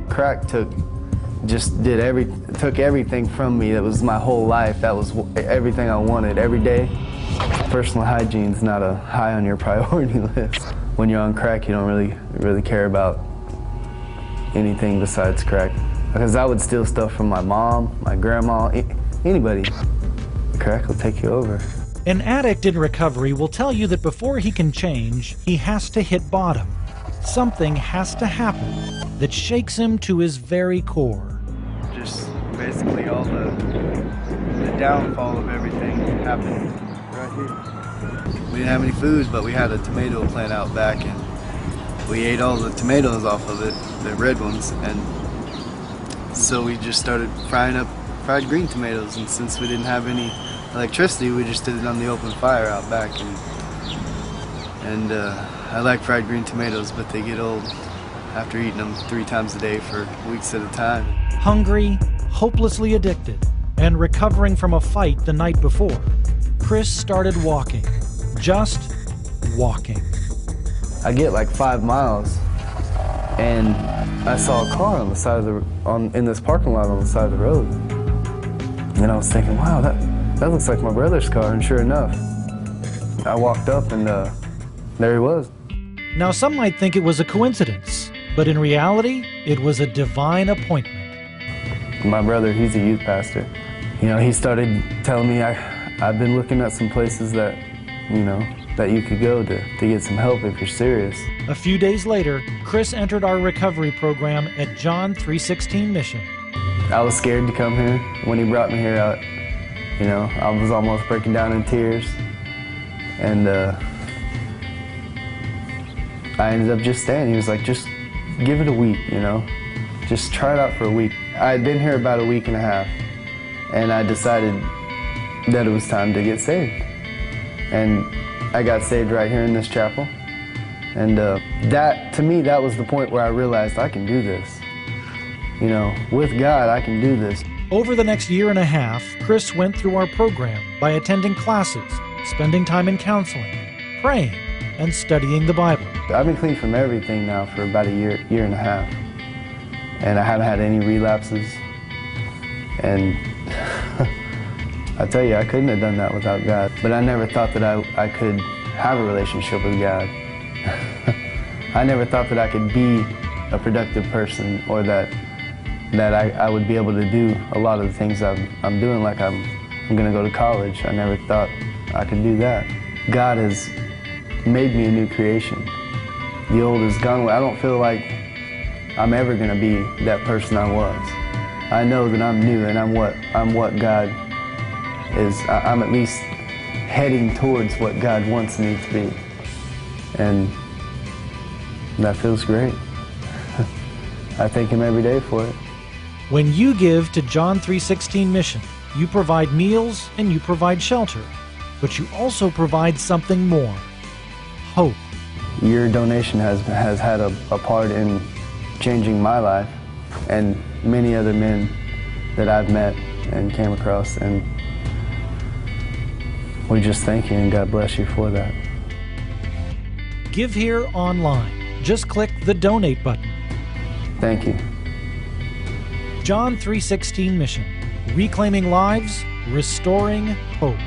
Crack took everything from me. That was my whole life. That was everything I wanted every day. Personal hygiene's not a high on your priority list. When you're on crack, you don't really care about anything besides crack. Because I would steal stuff from my mom, my grandma, anybody. Crack will take you over. An addict in recovery will tell you that before he can change, he has to hit bottom. Something has to happen that shakes him to his very core. Just basically all the downfall of everything happened right here. We didn't have any food, but we had a tomato plant out back, and we ate all the tomatoes off of it, the red ones, and so we just started frying up fried green tomatoes. And since we didn't have any electricity, we just did it on the open fire out back. And I like fried green tomatoes, but they get old after eating them 3 times a day for weeks at a time. Hungry, hopelessly addicted, and recovering from a fight the night before, Chris started walking. Just walking. I get like 5 miles, and I saw a car on the side of in this parking lot on the side of the road. And I was thinking, wow, that looks like my brother's car, and sure enough, I walked up and there he was. Now, some might think it was a coincidence, but in reality, it was a divine appointment. My brother, he's a youth pastor. You know, he started telling me I've been looking at some places that, you know, that you could go to get some help if you're serious. A few days later, Chris entered our recovery program at John 316 Mission. I was scared to come here. When he brought me here, you know, I was almost breaking down in tears. And I ended up just staying. He was like, just give it a week, you know? Just try it out for a week. I had been here about a week and a half, and I decided that it was time to get saved. And I got saved right here in this chapel. And to me, that was the point where I realized I can do this. You know, with God, I can do this. Over the next year and a half, Chris went through our program by attending classes, spending time in counseling, praying, and studying the Bible. I've been clean from everything now for about a year and a half. And I haven't had any relapses. And I tell you, I couldn't have done that without God. But I never thought that I could have a relationship with God. I never thought that I could be a productive person, or that I would be able to do a lot of the things I'm doing, like I'm going to go to college. I never thought I could do that. God has made me a new creation. The old is gone away. I don't feel like I'm ever going to be that person I was. I know that I'm new, and I'm what God is. I'm at least heading towards what God wants me to be. And that feels great. I thank Him every day for it. When you give to John 316 Mission, you provide meals and you provide shelter, but you also provide something more: hope. Your donation has had a part in changing my life and many other men that I've met and came across, and we just thank you, and God bless you for that. Give here online. Just click the donate button. Thank you. John 316 Mission, reclaiming lives, restoring hope.